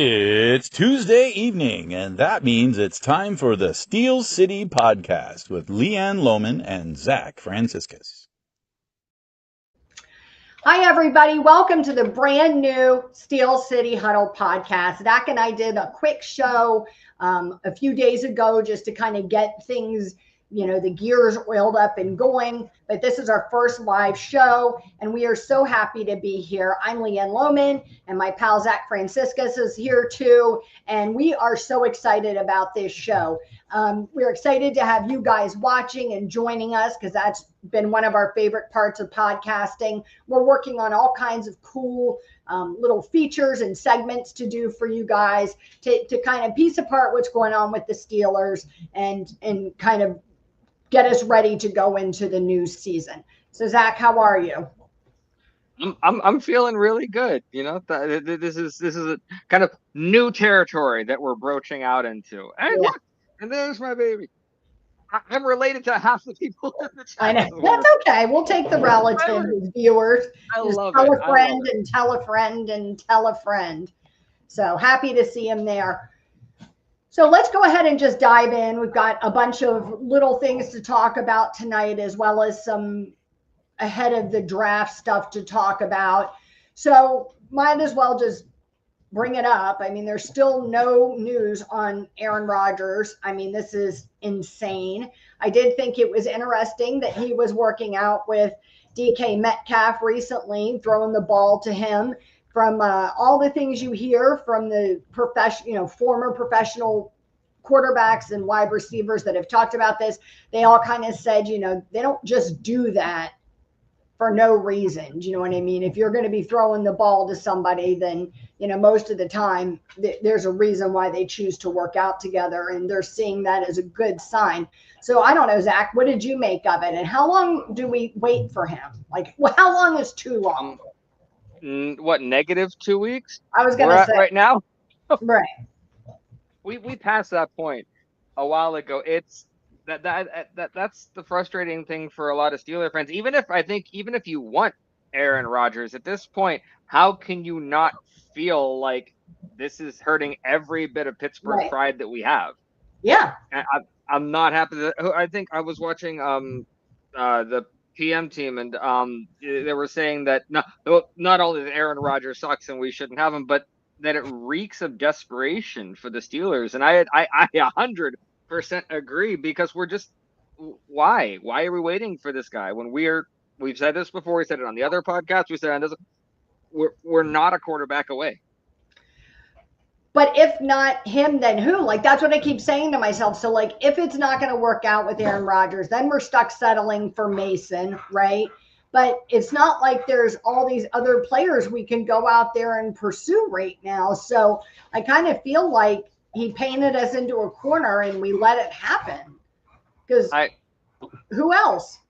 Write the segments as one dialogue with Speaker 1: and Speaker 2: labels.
Speaker 1: It's Tuesday evening, and that means it's time for the Steel City Podcast with LeeAnn Lohman and Zach Franciscus.
Speaker 2: Hi, everybody. Welcome to the brand new Steel City Huddle podcast. Zach and I did a quick show a few days ago just to kind of get things, the gears oiled up and going. But this is our first live show, and we are so happy to be here. I'm LeeAnn Lohman, and my pal Zach Franciscus is here too. And we are so excited about this show. We're excited to have you guys watching and joining us because that's been one of our favorite parts of podcasting. We're working on all kinds of cool little features and segments to do for you guys to kind of piece apart what's going on with the Steelers and kind of get us ready to go into the new season. So Zach, how are you?
Speaker 3: I'm feeling really good. This is a kind of new territory that we're broaching out into. And
Speaker 2: Yeah.
Speaker 3: look, and there's my baby. I'm related to half the people in the chat.
Speaker 2: I know. That's okay. We'll take the relatives as viewers.
Speaker 3: I love
Speaker 2: tell
Speaker 3: it.
Speaker 2: a friend and tell a friend and tell a friend. So happy to see him there. So let's go ahead and just dive in. We've got a bunch of little things to talk about tonight, as well as some ahead of the draft stuff to talk about. So might as well just bring it up. I mean, there's still no news on Aaron Rodgers. I mean, this is insane. I did think it was interesting that he was working out with DK Metcalf recently, throwing the ball to him. From all the things you hear from the former professional quarterbacks and wide receivers that have talked about this, they all kind of said, they don't just do that for no reason. Do you know what I mean? If you're going to be throwing the ball to somebody, then, most of the time there's a reason why they choose to work out together, and they're seeing that as a good sign. So I don't know, Zach, what did you make of it? And how long do we wait for him? Like, how long is too long?
Speaker 3: What, -2 weeks?
Speaker 2: I was going to say
Speaker 3: right now.
Speaker 2: Right.
Speaker 3: We passed that point a while ago. It's that's the frustrating thing for a lot of Steeler fans. Even if you want Aaron Rodgers at this point, how can you not feel like this is hurting every bit of Pittsburgh pride that we have?
Speaker 2: Yeah.
Speaker 3: I'm not happy that I think I was watching the PM team, and they were saying that not only that Aaron Rodgers sucks and we shouldn't have him, but that it reeks of desperation for the Steelers. And I 100% agree, because we're just, why are we waiting for this guy when we've said this before? We said it on the other podcast. We said on this, we're not a quarterback away.
Speaker 2: But if not him, then who? Like, that's what I keep saying to myself. So, like, if it's not going to work out with Aaron Rodgers, then we're stuck settling for Mason, right? But it's not like there's all these other players we can go out there and pursue right now. So I kind of feel like he painted us into a corner and we let it happen. Because who else?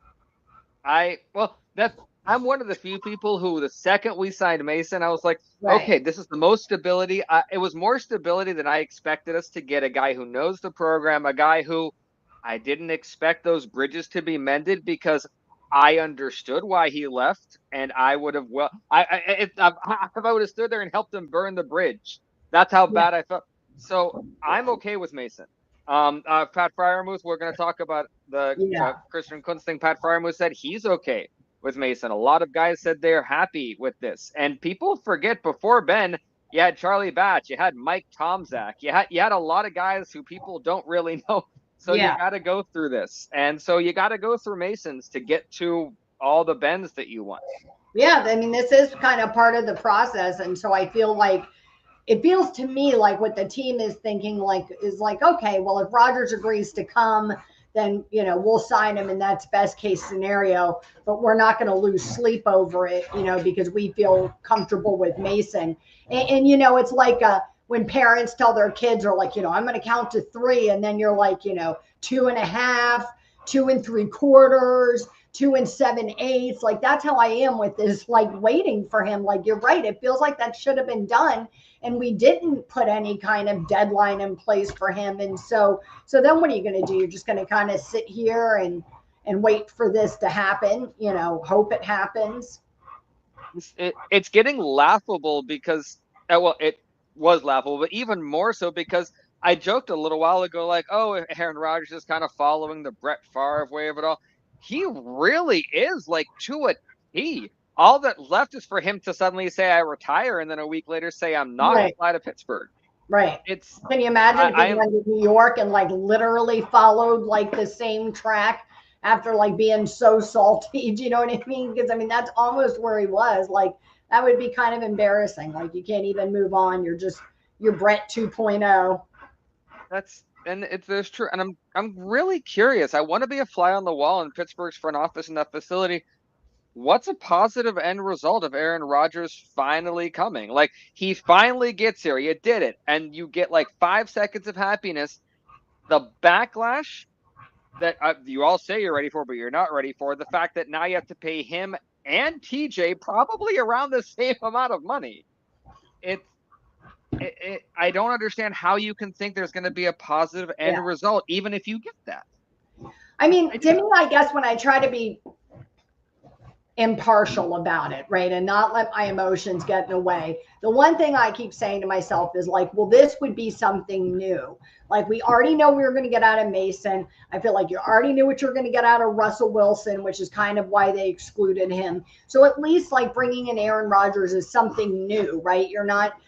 Speaker 3: I'm one of the few people who, the second we signed Mason, I was like, okay, this is the most stability. It was more stability than I expected us to get. A guy who knows the program, a guy who I didn't expect those bridges to be mended, because I understood why he left, and I would have, if I would have stood there and helped him burn the bridge. That's how bad I felt. So I'm okay with Mason. Pat Freiermuth, we're going to talk about the Christian Kunst thing. Pat Freiermuth said he's okay with Mason. A lot of guys said they're happy with this. And people forget, before Ben, you had Charlie Batch, you had Mike Tomczak, you had a lot of guys who people don't really know. So you got to go through this. And so you got to go through Masons to get to all the Bens that you want.
Speaker 2: Yeah, I mean, this is kind of part of the process. And so I feel like, it feels to me like what the team is thinking is like, okay, well, if Rodgers agrees to come, then, we'll sign him, and that's best case scenario, but we're not going to lose sleep over it, because we feel comfortable with Mason. And it's like when parents tell their kids, are like, I'm going to count to 3. And then you're like, 2.5, 2 3/4, 2 7/8. Like, that's how I am with this, like, waiting for him. Like, you're right. It feels like that should have been done, and we didn't put any kind of deadline in place for him. And so then what are you going to do? You're just going to kind of sit here and wait for this to happen, hope it happens.
Speaker 3: It's getting laughable because, was laughable, but even more so because I joked a little while ago, like, oh, Aaron Rodgers is kind of following the Brett Favre way of it all. He really is, like, to a T. All that left is for him to suddenly say I retire, and then a week later say I'm not, and fly to Pittsburgh.
Speaker 2: Right.
Speaker 3: It's
Speaker 2: Can you imagine if he went to New York and like literally followed like the same track after like being so salty? Do you know what I mean? Because I mean that's almost where he was. Like that would be kind of embarrassing. Like you can't even move on. You're Brett 2.0.
Speaker 3: There's true, and I'm really curious. I want to be a fly on the wall in Pittsburgh's front office in that facility. What's a positive end result of Aaron Rodgers finally coming? Like he finally gets here, you did it, and you get like 5 seconds of happiness. The backlash that you all say you're ready for, but you're not ready for, the fact that now you have to pay him and TJ probably around the same amount of money. I don't understand how you can think there's going to be a positive end result, even if you get that.
Speaker 2: I mean, to me, I guess when I try to be impartial about it, right, and not let my emotions get in the way, the one thing I keep saying to myself is like, well, this would be something new. Like we already know we were going to get out of Mason. I feel like you already knew what you're going to get out of Russell Wilson, which is kind of why they excluded him. So at least like bringing in Aaron Rodgers is something new, right?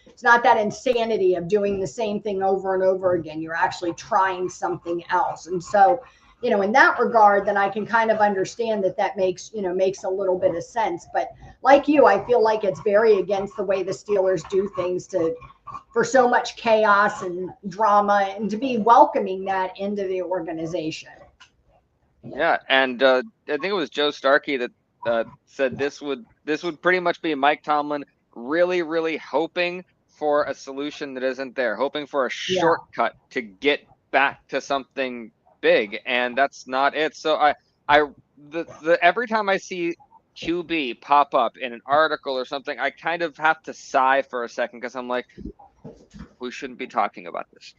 Speaker 2: It's not that insanity of doing the same thing over and over again. You're actually trying something else. And so, you know, in that regard, then I can kind of understand that makes a little bit of sense. But like you, I feel like it's very against the way the Steelers do things for so much chaos and drama, and to be welcoming that into the organization.
Speaker 3: Yeah, and I think it was Joe Starkey that said this would pretty much be Mike Tomlin really, really hoping for a solution that isn't there, hoping for a shortcut to get back to something big, and that's not it. So every time I see QB pop up in an article or something, I kind of have to sigh for a second because I'm like, we shouldn't be talking about this.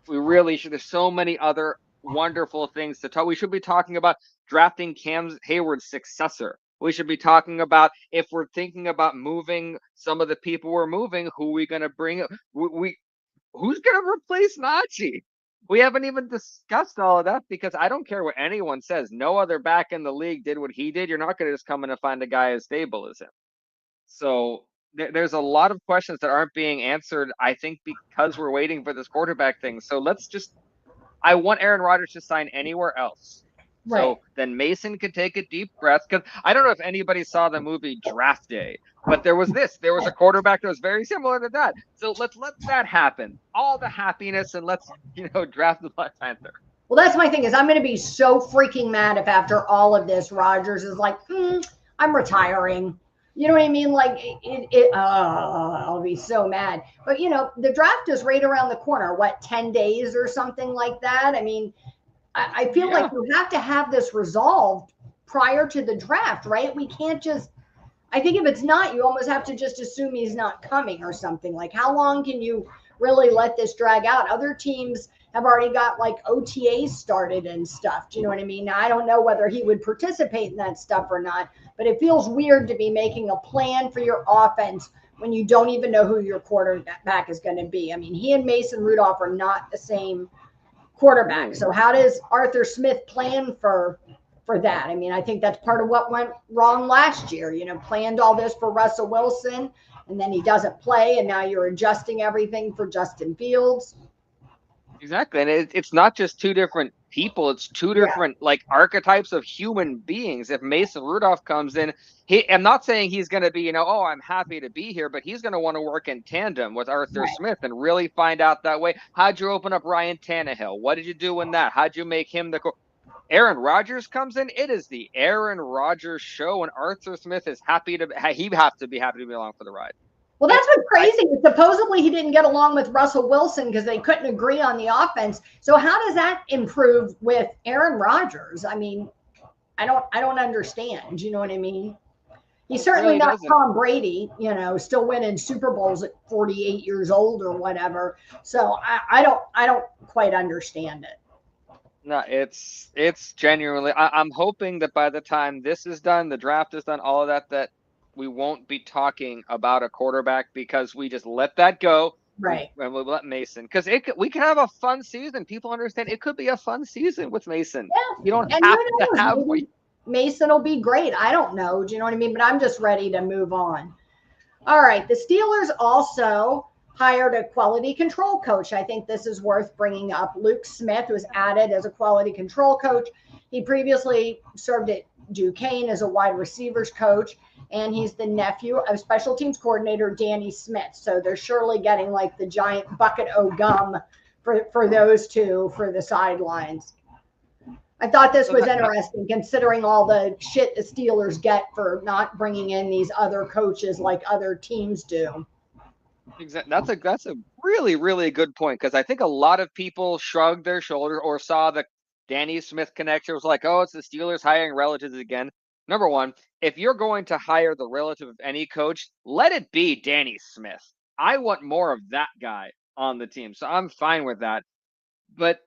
Speaker 3: We really should. There's so many other wonderful things to talk. We should be talking about drafting Cam Hayward's successor. We should be talking about, if we're thinking about moving some of the people we're moving, who are we going to bring? Who's going to replace Najee? We haven't even discussed all of that because I don't care what anyone says. No other back in the league did what he did. You're not going to just come in and find a guy as stable as him. So there's a lot of questions that aren't being answered, I think, because we're waiting for this quarterback thing. So I want Aaron Rodgers to sign anywhere else. Right. So then Mason could take a deep breath, because I don't know if anybody saw the movie Draft Day, but there was a quarterback that was very similar to that. So let's let that happen. All the happiness, and let's, draft the Black Panther.
Speaker 2: Well, that's my thing, is I'm going to be so freaking mad if after all of this, Rodgers is like, I'm retiring. You know what I mean? Like I'll be so mad. But the draft is right around the corner. What, 10 days or something like that? I mean, I feel like you have to have this resolved prior to the draft, right? We can't just, I think if it's not, you almost have to just assume he's not coming or something. Like, how long can you really let this drag out? Other teams have already got like OTAs started and stuff. Do you know what I mean? Now, I don't know whether he would participate in that stuff or not, but it feels weird to be making a plan for your offense when you don't even know who your quarterback is going to be. I mean, he and Mason Rudolph are not the same quarterback. So how does Arthur Smith plan for that? I mean, I think that's part of what went wrong last year. Planned all this for Russell Wilson, and then he doesn't play, and now you're adjusting everything for Justin Fields.
Speaker 3: Exactly. And it's not just two different people, it's two different like archetypes of human beings. If Mason Rudolph comes in, I'm not saying he's going to be, I'm happy to be here, but he's going to want to work in tandem with Arthur Smith and really find out that way. How'd you open up Ryan Tannehill? What did you do in that? How'd you make him Aaron Rodgers comes in? It is the Aaron Rodgers show, and Arthur Smith is happy to be along for the ride.
Speaker 2: Well, that's what's crazy. Supposedly he didn't get along with Russell Wilson because they couldn't agree on the offense. So how does that improve with Aaron Rodgers? I mean, I don't understand. Do you know what I mean? He's certainly really not Tom Brady, still winning Super Bowls at 48 years old or whatever. So I don't quite understand it.
Speaker 3: No, it's genuinely, I'm hoping that by the time this is done, the draft is done, all of that we won't be talking about a quarterback because we just let that go.
Speaker 2: Right.
Speaker 3: And we let Mason, because we can have a fun season. People understand it could be a fun season with Mason.
Speaker 2: Yeah.
Speaker 3: You don't
Speaker 2: And
Speaker 3: have
Speaker 2: who
Speaker 3: to
Speaker 2: knows?
Speaker 3: have.
Speaker 2: Maybe Mason will be great. I don't know. Do you know what I mean? But I'm just ready to move on. All right. The Steelers also hired a quality control coach. I think this is worth bringing up. Luke Smith was added as a quality control coach. He previously served at Duquesne as a wide receivers coach, and he's the nephew of special teams coordinator Danny Smith. So they're surely getting like the giant bucket o' gum for those two for the sidelines. I thought this was interesting considering all the shit the Steelers get for not bringing in these other coaches like other teams do.
Speaker 3: Exactly. That's a really, really good point, because I think a lot of people shrugged their shoulder or saw the Danny Smith connection, was like, oh, it's the Steelers hiring relatives again. Number one, if you're going to hire the relative of any coach, let it be Danny Smith. I want more of that guy on the team, so I'm fine with that. But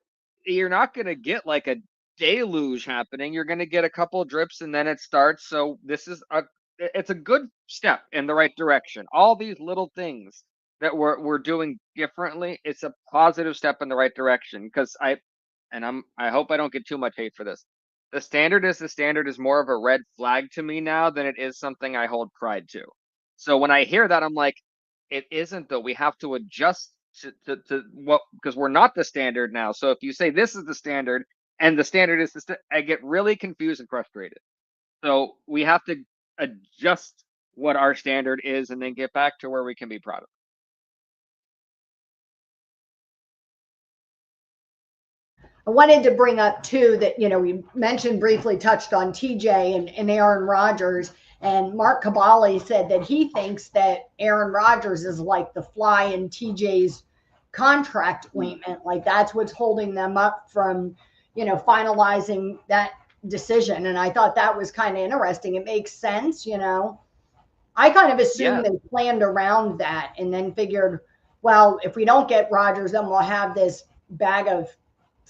Speaker 3: you're not going to get like a deluge happening. You're going to get a couple drips and then it starts. So it's a good step in the right direction. All these little things that we're doing differently, it's a positive step in the right direction, because I hope I don't get too much hate for this. The standard is more of a red flag to me now than it is something I hold pride to. So when I hear that, I'm like, it isn't, though. We have to adjust to what, because we're not the standard now. So if you say this is the standard and the standard is I get really confused and frustrated. So we have to adjust what our standard is and then get back to where we can be proud of.
Speaker 2: I wanted to bring up too that, we mentioned briefly, touched on TJ and Aaron Rodgers, and Mark Cabali said that he thinks that Aaron Rodgers is like the fly in TJ's contract ointment. Like that's what's holding them up from, finalizing that decision. And I thought that was kind of interesting. It makes sense. I kind of assumed they planned around that and then figured, well, if we don't get Rodgers, then we'll have this bag of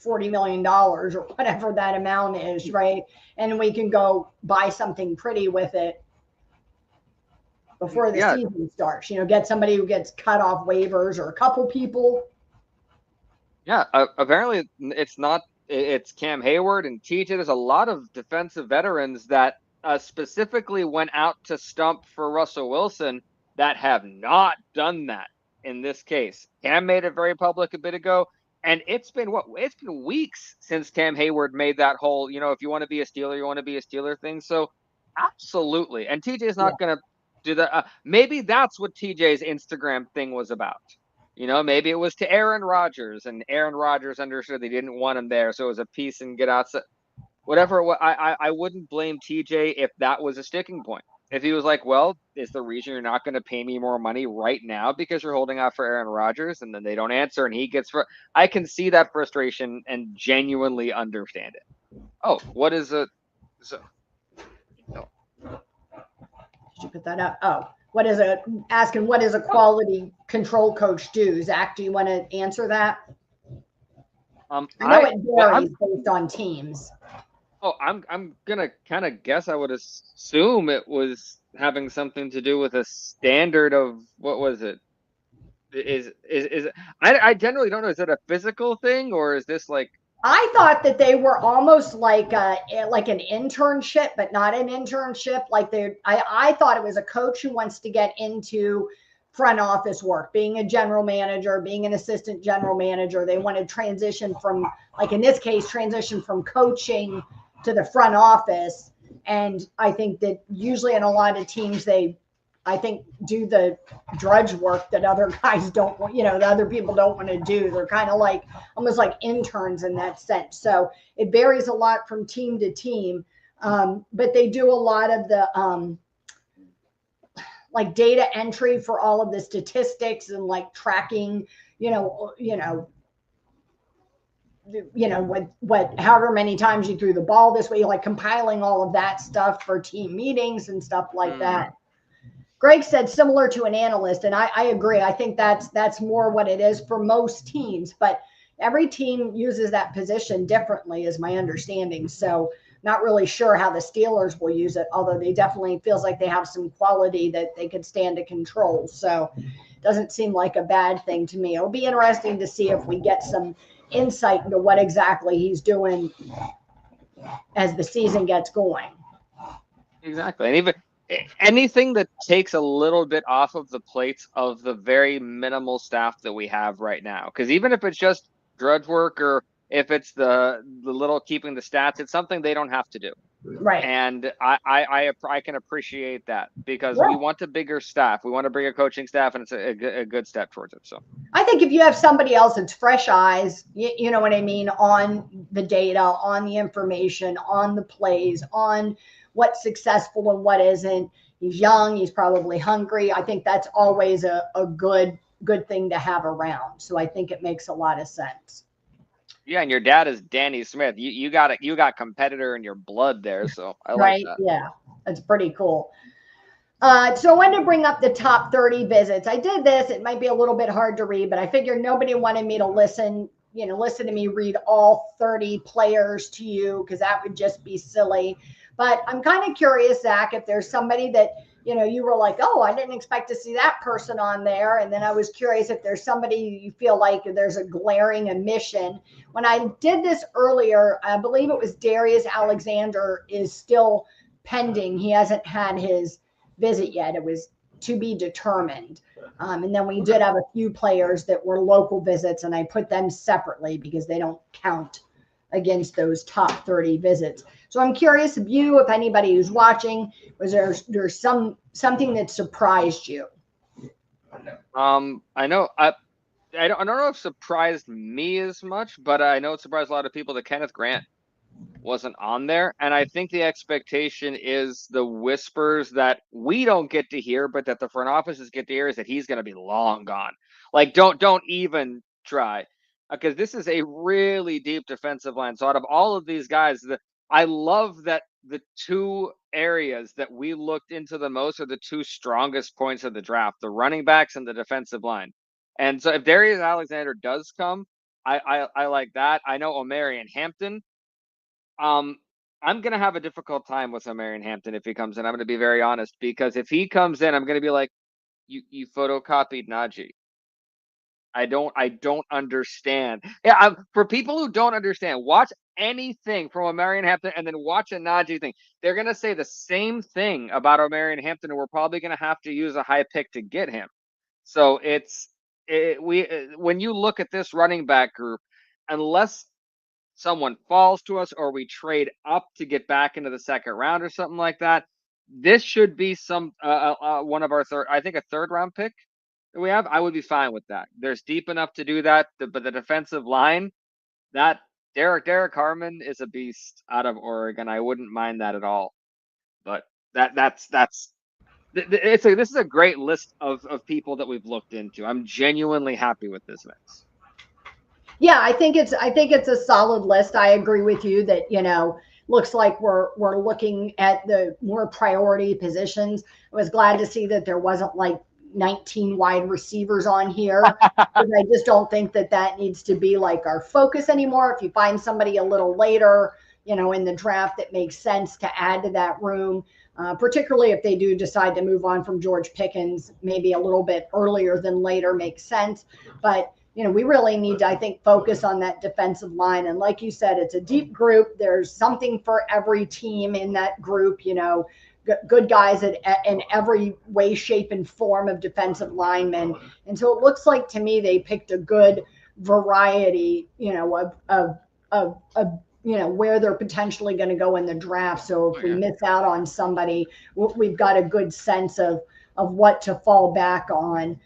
Speaker 2: $40 million or whatever that amount is, right? And we can go buy something pretty with it before the season starts. Get somebody who gets cut off waivers or a couple people.
Speaker 3: Yeah, apparently it's Cam Hayward and TJ. There's a lot of defensive veterans that specifically went out to stump for Russell Wilson that have not done that in this case. Cam made it very public a bit ago. And it's been weeks since Cam Hayward made that whole, if you want to be a Steeler, you want to be a Steeler thing. So absolutely. And TJ's not going to do that. Maybe that's what TJ's Instagram thing was about. Maybe it was to Aaron Rodgers, and Aaron Rodgers understood they didn't want him there. So it was a piece and get outside. Whatever. I wouldn't blame TJ if that was a sticking point. If he was like, well, is the reason you're not going to pay me more money right now because you're holding out for Aaron Rodgers, and then they don't answer and he gets I can see that frustration and genuinely understand it. Oh, what is it? So,
Speaker 2: Did you put that up? Oh, what is a quality control coach do? Zach, do you want to answer that? I know it varies based on teams.
Speaker 3: Oh, I'm gonna kind of guess. I would assume it was having something to do with a standard of, what was it? I generally don't know. Is it a physical thing, or is this like?
Speaker 2: I thought that they were almost like an internship, but not an internship. I thought it was a coach who wants to get into front office work, being a general manager, being an assistant general manager. They want to transition from, like in this case, transition from coaching to the front office. And I think that usually in a lot of teams, they do the drudge work that other guys don't want, the other people don't want to do. They're kind of like almost like interns in that sense. So it varies a lot from team to team. But they do a lot of the like data entry for all of the statistics and like tracking, what however many times you threw the ball this way, like compiling all of that stuff for team meetings and stuff like that. Greg said similar to an analyst, and I agree. I think that's more what it is for most teams, but every team uses that position differently, is my understanding. So, Not really sure how the Steelers will use it, although they definitely feels like they have some quality that they could stand to control. So doesn't seem like a bad thing to me. It'll be interesting to see if we get some insight into what exactly he's doing as the season gets going.
Speaker 3: Exactly. And even anything that takes a little bit off of the plates of the very minimal staff that we have right now. Because even if it's just drudge work or if it's the little keeping the stats, it's something they don't have to do.
Speaker 2: Right.
Speaker 3: And I can appreciate that because we want a bigger staff. We want a bigger coaching staff, and it's a good step towards it. So
Speaker 2: I think if you have somebody else that's fresh eyes, you know what I mean, on the data, on the information, on the plays, on what's successful and what isn't. He's young. He's probably hungry. I think that's always a good thing to have around. So I think it makes a lot of sense.
Speaker 3: Yeah, and your dad is Danny Smith. You got it. You got competitor in your blood there. So I like that.
Speaker 2: Yeah, that's pretty cool. So I wanted to bring up the top 30 visits. I did this. It might be a little bit hard to read, but I figured nobody wanted me to listen to me read all 30 players to you because that would just be silly. But I'm kind of curious, Zach, if there's somebody that, you were like, oh, I didn't expect to see that person on there. And then I was curious if there's somebody you feel like there's a glaring omission. When I did this earlier, I believe it was Darius Alexander is still pending. He hasn't had his visit yet. It was to be determined. And then we did have a few players that were local visits, and I put them separately because they don't count against those top 30 visits. So I'm curious if anybody who's watching, was there's something that surprised you?
Speaker 3: I know I don't know if it surprised me as much, but I know it surprised a lot of people that Kenneth Grant wasn't on there. And I think the expectation is the whispers that we don't get to hear, but that the front offices get to hear is that he's going to be long gone. Like, don't even try. Because this is a really deep defensive line. So out of all of these guys, I love that the two areas that we looked into the most are the two strongest points of the draft, the running backs and the defensive line. And so if Darius Alexander does come, I like that. I know Omarion Hampton. I'm going to have a difficult time with Omarion Hampton if he comes in. I'm going to be very honest, because if he comes in, I'm going to be like, you photocopied Najee. I don't understand. Yeah, for people who don't understand, watch anything from Omarion Hampton and then watch a Najee thing. They're going to say the same thing about Omarion Hampton, and we're probably going to have to use a high pick to get him. So when you look at this running back group, unless someone falls to us or we trade up to get back into the second round or something like that, this should be one of our a third round pick that we have. I would be fine with that. There's deep enough to do that, but the defensive line, that Derek Harmon is a beast out of Oregon. I wouldn't mind that at all. But this is a great list of people that we've looked into. I'm genuinely happy with this mix.
Speaker 2: Yeah, I think it's a solid list. I agree with you that, looks like we're looking at the more priority positions. I was glad to see that there wasn't like 19 wide receivers on here, because I just don't think that needs to be like our focus anymore. If you find somebody a little later, in the draft that makes sense to add to that room, particularly if they do decide to move on from George Pickens, maybe a little bit earlier than later makes sense. But we really need to, I think, focus on that defensive line. And like you said, it's a deep group. There's something for every team in that group, good guys in every way, shape, and form of defensive linemen. And so it looks like to me they picked a good variety, of where they're potentially going to go in the draft. So if we miss out on somebody, we've got a good sense of what to fall back on.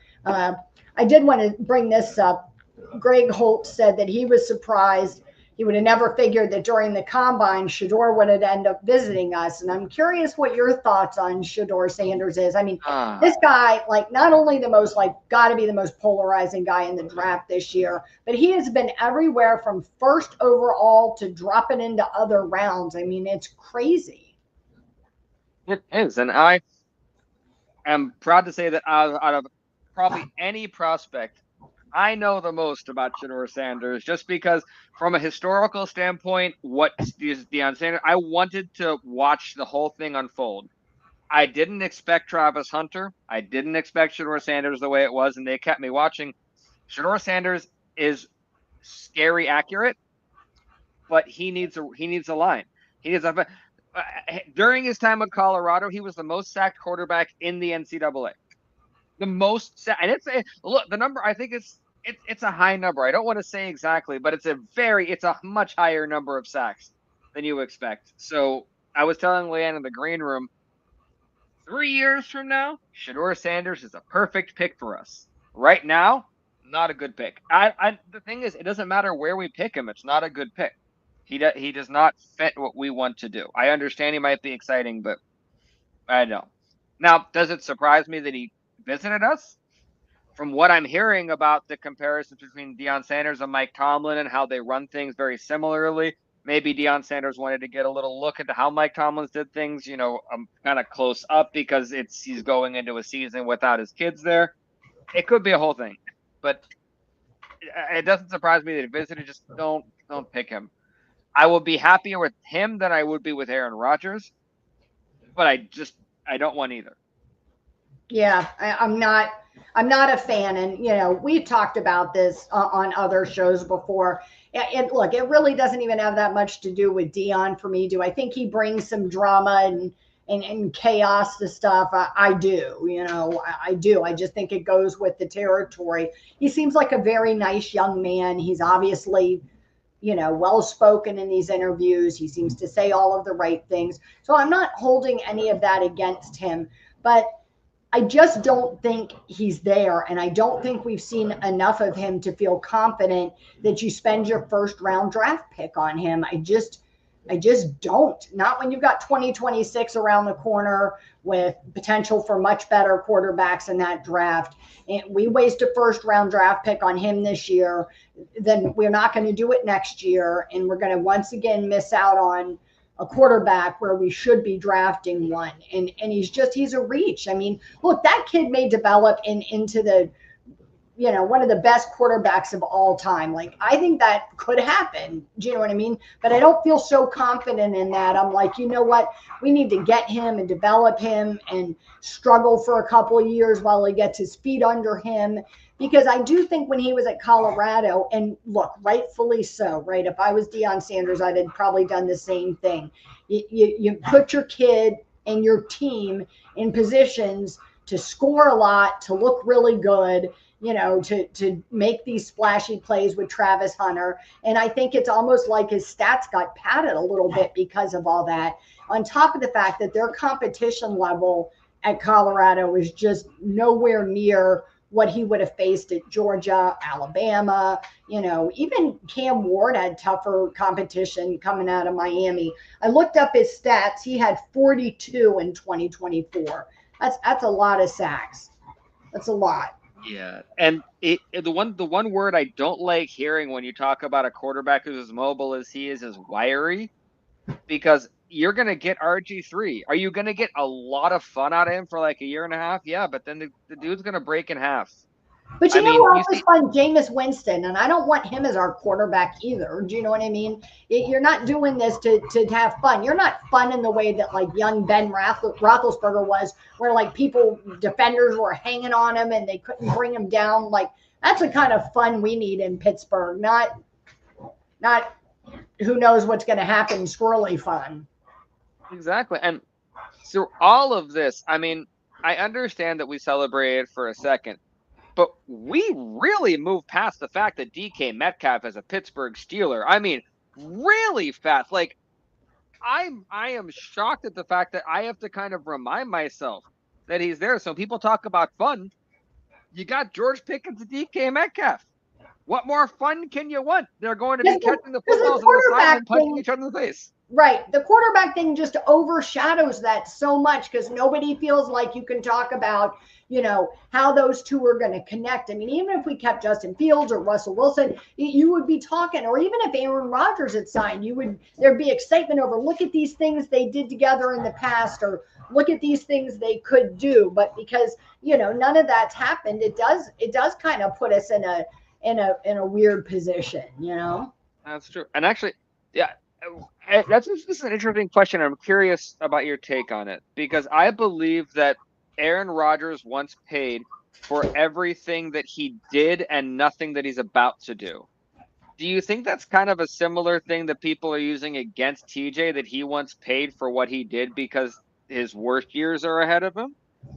Speaker 2: I did want to bring this up. Greg Holt said that he was surprised. He would have never figured that during the combine, Shedeur would end up visiting us. And I'm curious what your thoughts on Shedeur Sanders is. I mean, this guy, like, not only got to be the most polarizing guy in the draft this year, but he has been everywhere from first overall to dropping into other rounds. I mean, it's crazy.
Speaker 3: It is. And I am proud to say that out of probably any prospect I know the most about Shedeur Sanders just because, from a historical standpoint, what is Deion Sanders? I wanted to watch the whole thing unfold. I didn't expect Travis Hunter. I didn't expect Shedeur Sanders the way it was, and they kept me watching. Shedeur Sanders is scary accurate, but he needs a line. He needs a during his time at Colorado, he was the most sacked quarterback in the NCAA. The most, and look, the number, I think it's a high number. I don't want to say exactly, but it's a much higher number of sacks than you expect. So I was telling LeeAnn in the green room, 3 years from now, Shedeur Sanders is a perfect pick for us. Right now, not a good pick. The thing is, it doesn't matter where we pick him. It's not a good pick. He does not fit what we want to do. I understand he might be exciting, but I don't. Now, does it surprise me that he visited us? From what I'm hearing about the comparisons between Deion Sanders and Mike Tomlin and how they run things very similarly, maybe Deion Sanders wanted to get a little look into how Mike Tomlin did things, kind of close up because he's going into a season without his kids there. It could be a whole thing, but it doesn't surprise me that he visited. Just don't pick him. I will be happier with him than I would be with Aaron Rodgers, but I don't want either.
Speaker 2: Yeah, I'm not a fan. And, we've talked about this on other shows before. Look, it really doesn't even have that much to do with Deion for me. Do I think he brings some drama and chaos to stuff? I do, I do. I just think it goes with the territory. He seems like a very nice young man. He's obviously, well-spoken in these interviews. He seems to say all of the right things. So I'm not holding any of that against him, but I just don't think he's there. And I don't think we've seen enough of him to feel confident that you spend your first round draft pick on him. I just don't. Not when you've got 2026 around the corner with potential for much better quarterbacks in that draft. And we waste a first round draft pick on him this year, then we're not going to do it next year. And we're going to once again miss out on a quarterback where we should be drafting one. And he's a reach. I mean, look, that kid may develop into the, one of the best quarterbacks of all time. Like, I think that could happen. Do you know what I mean? But I don't feel so confident in that. I'm like, you know what? We need to get him and develop him and struggle for a couple of years while he gets his feet under him. Because I do think when he was at Colorado, and look, rightfully so, right? If I was Deion Sanders, I'd have probably done the same thing. You put your kid and your team in positions to score a lot, to look really good, to make these splashy plays with Travis Hunter. And I think it's almost like his stats got padded a little bit because of all that. On top of the fact that their competition level at Colorado is just nowhere near what he would have faced at Georgia, Alabama, even Cam Ward had tougher competition coming out of Miami. I looked up his stats. He had 42 in 2024. That's a lot of sacks. That's a lot.
Speaker 3: Yeah. And the one word I don't like hearing when you talk about a quarterback who's as mobile as he is wiry, because you're going to get RG3. Are you going to get a lot of fun out of him for like a year and a half? Yeah, but then the dude's going to break in half.
Speaker 2: But you know who else is fun? Jameis Winston, and I don't want him as our quarterback either. Do you know what I mean? You're not doing this to have fun. You're not fun in the way that like young Ben Roethlisberger was, where like defenders were hanging on him and they couldn't bring him down. Like, that's the kind of fun we need in Pittsburgh, not who knows what's going to happen, squirrely fun.
Speaker 3: Exactly. And so all of this, I mean, I understand that we celebrated for a second, but we really moved past the fact that DK Metcalf is a Pittsburgh Steeler. I mean, really fast. Like, I am shocked at the fact that I have to kind of remind myself that he's there. So people talk about fun. You got George Pickens and DK Metcalf. What more fun can you want? They're going to be catching the footballs on the side and punching each other in the face.
Speaker 2: Right. The quarterback thing just overshadows that so much because nobody feels like you can talk about, how those two are going to connect. I mean, even if we kept Justin Fields or Russell Wilson, you would be talking, or even if Aaron Rodgers had signed, there'd be excitement over, look at these things they did together in the past, or look at these things they could do. But because, none of that's happened, it does kind of put us in a in a weird position, you know?
Speaker 3: That's true. And actually, yeah, this is an interesting question. I'm curious about your take on it, because I believe that Aaron Rodgers once paid for everything that he did and nothing that he's about to do. Do you think that's kind of a similar thing that people are using against TJ, that he once paid for what he did because his worst years are ahead of him?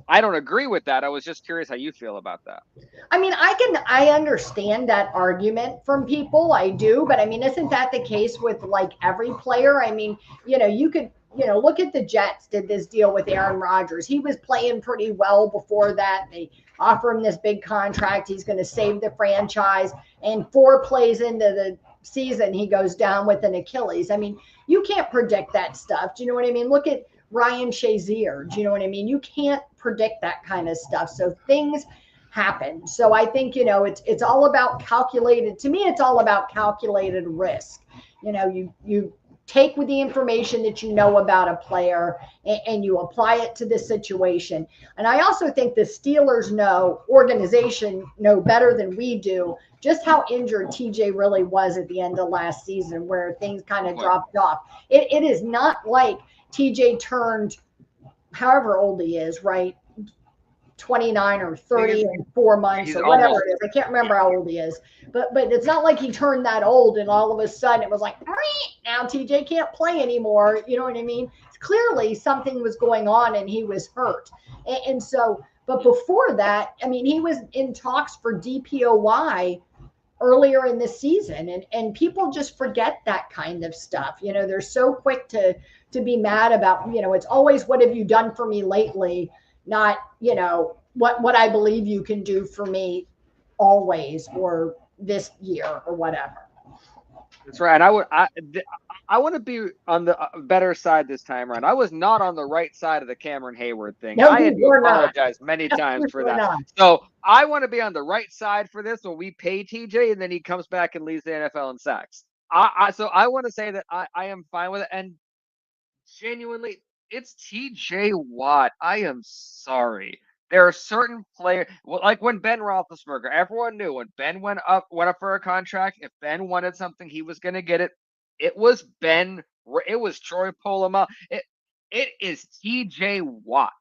Speaker 3: I don't agree with that. I was just curious how you feel about that.
Speaker 2: I mean, I understand that argument from people. I do, but I mean, isn't that the case with like every player? I mean, you could, look at the Jets did this deal with Aaron Rodgers. He was playing pretty well before that. They offer him this big contract. He's going to save the franchise. And 4 plays into the season, he goes down with an Achilles. I mean, you can't predict that stuff. Do you know what I mean? Look at Ryan Shazier. Do you know what I mean? You can't predict that kind of stuff. So things happen. So I think, it's all about calculated, to me, it's all about calculated risk. You take with the information that you know about a player and you apply it to this situation. And I also think the Steelers organization know better than we do just how injured TJ really was at the end of last season, where things kind of dropped off. It is not like TJ turned however old he is, right? 29 or 30 in 4 months or whatever it is. I can't remember how old he is, but it's not like he turned that old and all of a sudden it was like, now TJ can't play anymore. You know what I mean? Clearly something was going on and he was hurt. And so, but before that, I mean, he was in talks for DPOY earlier in the season, and people just forget that kind of stuff. They're so quick to be mad about, it's always, what have you done for me lately? Not, what I believe you can do for me always, or this year, or whatever.
Speaker 3: That's right. And I want to be on the better side this time around. I was not on the right side of the Cameron Hayward thing.
Speaker 2: No,
Speaker 3: I had to apologize
Speaker 2: not.
Speaker 3: many times for that.
Speaker 2: Not.
Speaker 3: So I want to be on the right side for this when we pay TJ and then he comes back and leads the NFL in sacks. So I want to say that I am fine with it. And genuinely, it's TJ Watt. I am sorry. There are certain players, like when Ben Roethlisberger, everyone knew when Ben went up for a contract, if Ben wanted something, he was going to get it. It was Ben. It was Troy Polamalu. It is TJ Watt.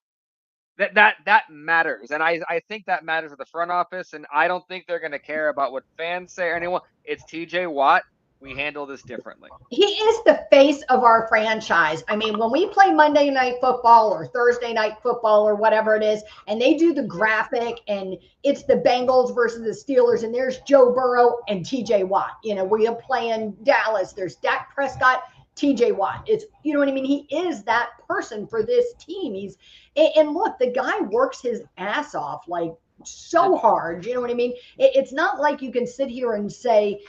Speaker 3: That matters, and I think that matters to the front office, and I don't think they're going to care about what fans say or anyone. It's TJ Watt. We handle this differently.
Speaker 2: He is the face of our franchise. I mean, when we play Monday Night Football or Thursday Night Football or whatever it is, and they do the graphic and it's the Bengals versus the Steelers, and there's Joe Burrow and TJ Watt. We are playing Dallas. There's Dak Prescott, TJ Watt. It's, you know what I mean? He is that person for this team. And look, the guy works his ass off, like, so hard. You know what I mean? It's not like you can sit here and say,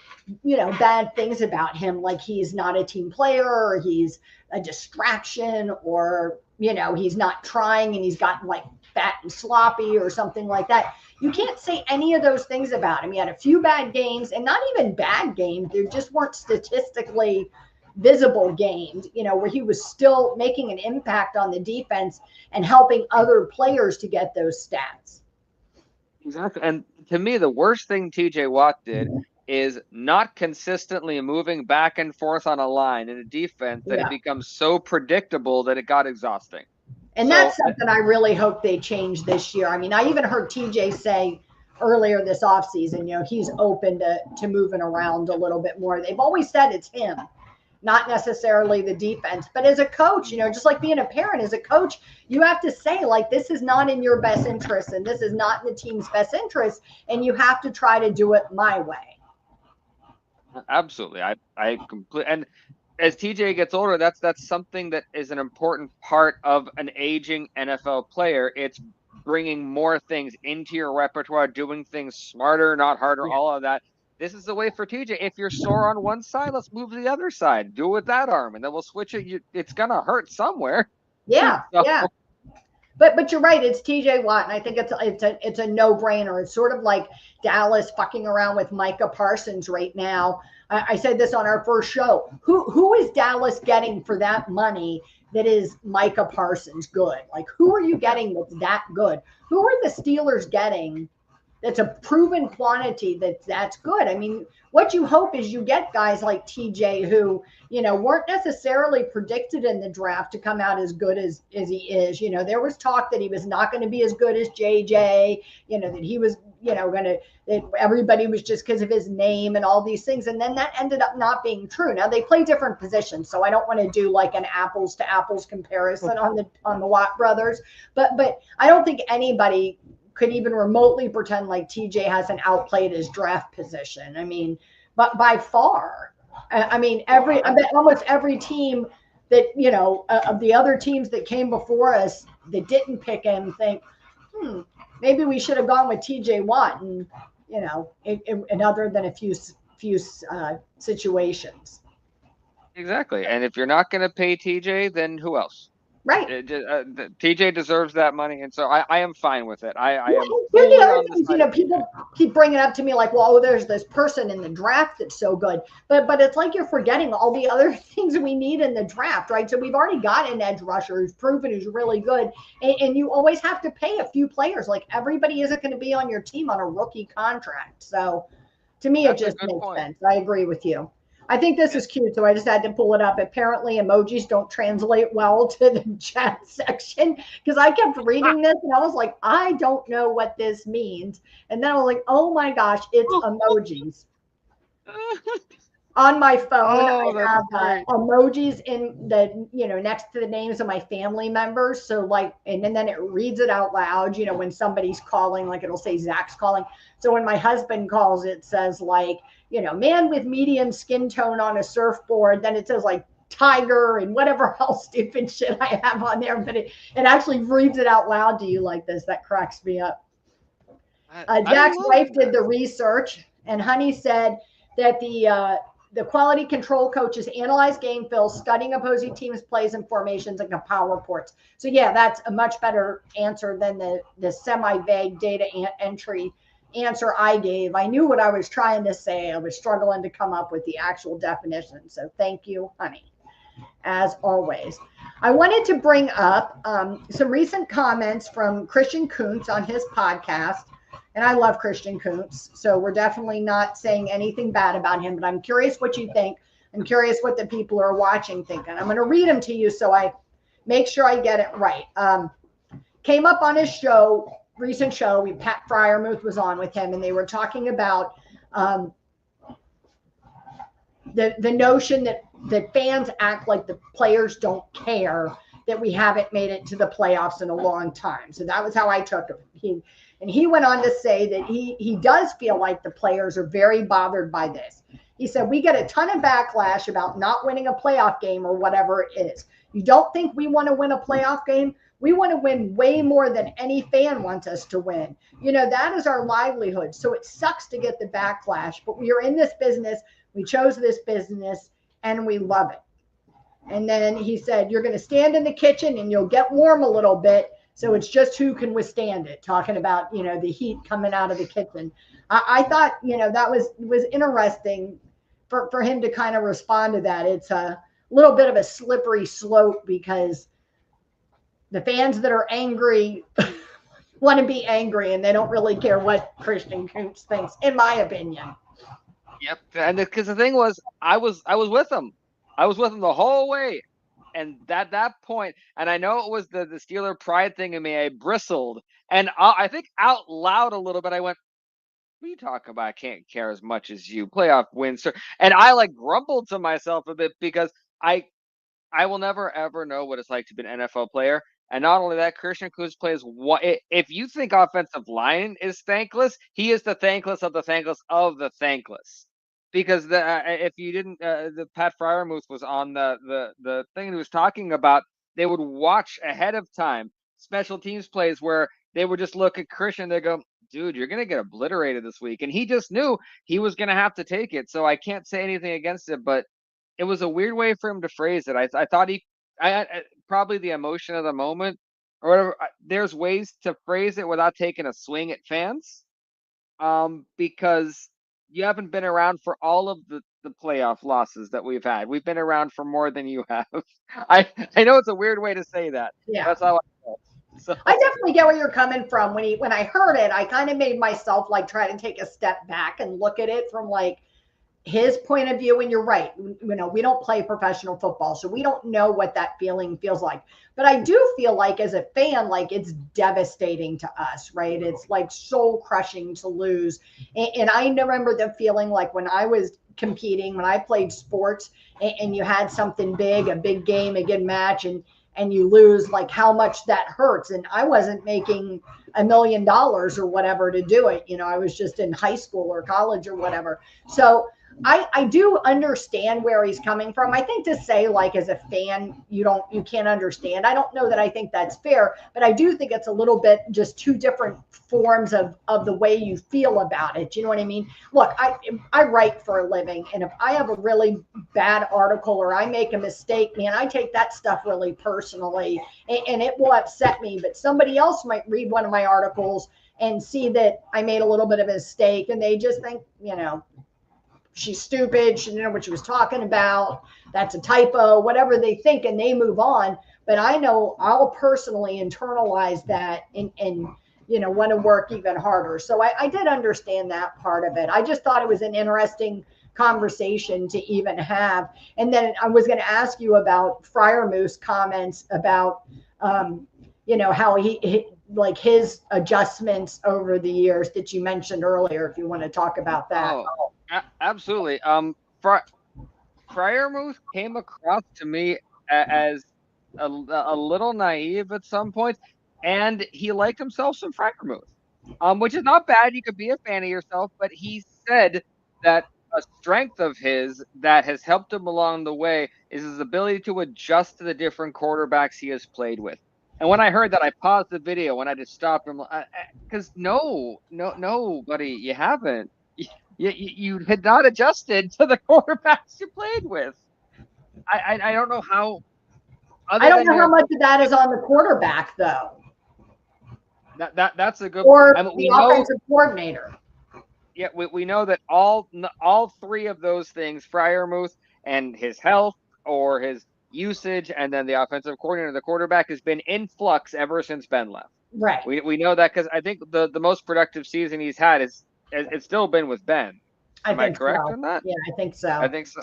Speaker 2: bad things about him, like he's not a team player, or he's a distraction, or, he's not trying and he's gotten like fat and sloppy or something like that. You can't say any of those things about him. He had a few bad games, and not even bad games. There just weren't statistically visible games, where he was still making an impact on the defense and helping other players to get those stats.
Speaker 3: Exactly. And to me, the worst thing TJ Watt did is not consistently moving back and forth on a line in a defense that it becomes so predictable that it got exhausting.
Speaker 2: And that's something I really hope they change this year. I mean, I even heard TJ say earlier this offseason, he's open to moving around a little bit more. They've always said it's him, not necessarily the defense. But as a coach, just like being a parent, as a coach, you have to say, like, this is not in your best interest and this is not in the team's best interest, and you have to try to do it my way.
Speaker 3: Absolutely. I completely, and as TJ gets older, that's something that is an important part of an aging NFL player. It's bringing more things into your repertoire, doing things smarter, not harder, all of that. This is the way for TJ. If you're sore on one side, let's move to the other side. Do it with that arm, and then we'll switch it. It's gonna hurt somewhere.
Speaker 2: Yeah, yeah. But you're right. It's TJ Watt, and I think it's a no-brainer. It's sort of like Dallas fucking around with Micah Parsons right now. I said this on our first show. Who is Dallas getting for that money that is Micah Parsons good? Like, who are you getting that's that good? Who are the Steelers getting that's a proven quantity that's good. I mean, what you hope is you get guys like TJ who, weren't necessarily predicted in the draft to come out as good as he is. There was talk that he was not going to be as good as JJ, that he was, going to, that everybody was just because of his name and all these things. And then that ended up not being true. Now they play different positions, so I don't want to do like an apples to apples comparison on the Watt brothers, but I don't think anybody could even remotely pretend like TJ hasn't outplayed his draft position. I mean, but by far, I mean, I bet almost every team that, of the other teams that came before us that didn't pick him think, maybe we should have gone with TJ Watt, and, and other than a few situations.
Speaker 3: Exactly. And if you're not going to pay TJ, then who else?
Speaker 2: Right.
Speaker 3: TJ deserves that money, and so I am fine with it. I am
Speaker 2: Here's
Speaker 3: fully
Speaker 2: the other
Speaker 3: on the
Speaker 2: things,
Speaker 3: side of
Speaker 2: people
Speaker 3: TJ.
Speaker 2: keep bringing up to me like, well, there's this person in the draft that's so good, but it's like you're forgetting all the other things we need in the draft, right? So we've already got an edge rusher who's proven who's really good, and you always have to pay a few players. Like, everybody isn't going to be on your team on a rookie contract. So to me, it just makes sense. I agree with you. I think this is cute, so I just had to pull it up. Apparently, emojis don't translate well to the chat section, because I kept reading this and I was like, I don't know what this means. And then I was like, oh my gosh, it's emojis. On my phone, I have emojis in the, next to the names of my family members. So like, and then it reads it out loud, when somebody's calling, like it'll say Zach's calling. So when my husband calls, it says like, man with medium skin tone on a surfboard. Then it says like tiger and whatever else stupid shit I have on there. But it actually reads it out loud to you like this. That cracks me up. Jack's wife did the research, and Honey said that the quality control coaches analyze game film, studying opposing teams' plays and formations, and compile reports. So yeah, that's a much better answer than the semi-vague data entry answer I gave. I knew what I was trying to say. I was struggling to come up with the actual definition. So thank you, Honey, as always. I wanted to bring up some recent comments from Christian Kuntz on his podcast. And I love Christian Kuntz, so we're definitely not saying anything bad about him, but I'm curious what you think. I'm curious what the people who are watching think. And I'm going to read them to you so I make sure I get it right. Came up on his show, recent show, Pat Fryermuth was on with him, and they were talking about the notion that fans act like the players don't care that we haven't made it to the playoffs in a long time. So that was how I took it. He went on to say that he does feel like the players are very bothered by this. He said, we get a ton of backlash about not winning a playoff game or whatever it is. You don't think we want to win a playoff game? We want to win way more than any fan wants us to win. That is our livelihood. So it sucks to get the backlash, but we are in this business. We chose this business and we love it. And then he said, you're going to stand in the kitchen and you'll get warm a little bit. So it's just who can withstand it, talking about, the heat coming out of the kitchen. I thought, that was interesting for him to kind of respond to that. It's a little bit of a slippery slope because the fans that are angry want to be angry and they don't really care what Christian Kuntz thinks, in my opinion.
Speaker 3: Yep. And because the thing was, I was with him. I was with him the whole way. And at that point, and I know it was the Steeler pride thing in me, I bristled. And I think out loud a little bit, I went, what are you talking about? I can't care as much as you. Playoff wins, sir. And I like grumbled to myself a bit because I will never, ever know what it's like to be an NFL player. And not only that, Christian Kuntz plays what if you think offensive line is thankless, he is the thankless of the thankless of the thankless. Because if you didn't, the Pat Fryermuth was on the thing he was talking about. They would watch ahead of time special teams plays where they would just look at Christian. They go, dude, you're gonna get obliterated this week, and he just knew he was gonna have to take it. So I can't say anything against it, but it was a weird way for him to phrase it. I thought I probably the emotion of the moment or whatever. There's ways to phrase it without taking a swing at fans, because you haven't been around for all of the playoff losses that we've had. We've been around for more than you have. I know it's a weird way to say that.
Speaker 2: Yeah.
Speaker 3: That's how I felt. So
Speaker 2: I definitely get where you're coming from. When I heard it, I kind of made myself like try to take a step back and look at it from like his point of view. And you're right. We don't play professional football, so we don't know what that feeling feels like. But I do feel like as a fan, like it's devastating to us, right? It's like soul crushing to lose. And I remember the feeling like when I was competing, when I played sports and you had something big, a big game, a good match, and you lose, like how much that hurts. And I wasn't making $1 million or whatever to do it. I was just in high school or college or whatever. So I do understand where he's coming from. I think to say like as a fan, you can't understand. I don't know that I think that's fair, but I do think it's a little bit just two different forms of the way you feel about it. You know what I mean? Look, I write for a living, and if I have a really bad article or I make a mistake, man, I take that stuff really personally, and it will upset me. But somebody else might read one of my articles and see that I made a little bit of a mistake, and they just think, she's stupid. She didn't know what she was talking about. That's a typo, whatever they think, and they move on. But I know I'll personally internalize that and want to work even harder. So I did understand that part of it. I just thought it was an interesting conversation to even have. And then I was going to ask you about Freiermuth's comments about, how he like his adjustments over the years that you mentioned earlier, if you want to talk about that.
Speaker 3: Oh, absolutely. Freiermuth came across to me as a little naive at some points, and he liked himself some Freiermuth, which is not bad. You could be a fan of yourself, but he said that a strength of his that has helped him along the way is his ability to adjust to the different quarterbacks he has played with. And when I heard that, I paused the video and I just stopped him because no, buddy, you haven't. You had not adjusted to the quarterbacks you played with. I don't know how.
Speaker 2: I don't know how much of that is on the quarterback, though.
Speaker 3: That's a good.
Speaker 2: Or the offensive coordinator.
Speaker 3: Yeah, we know that all three of those things, Freiermuth and his health or his usage, and then the offensive coordinator, the quarterback, has been in flux ever since Ben left.
Speaker 2: Right.
Speaker 3: We know that because I think the most productive season he's had it's still been with Ben. Am I correct on that?
Speaker 2: Yeah, I think so.
Speaker 3: I think so.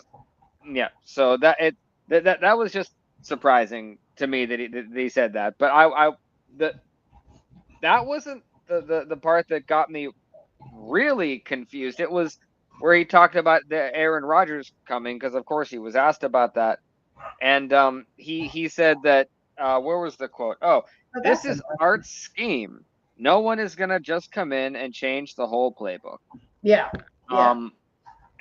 Speaker 3: Yeah. So that was just surprising to me that he said that. But that wasn't the part that got me really confused. It was where he talked about the Aaron Rodgers coming, because of course he was asked about that, and he said that where was the quote? This is Art's scheme. No one is gonna just come in and change the whole playbook.
Speaker 2: Yeah.
Speaker 3: And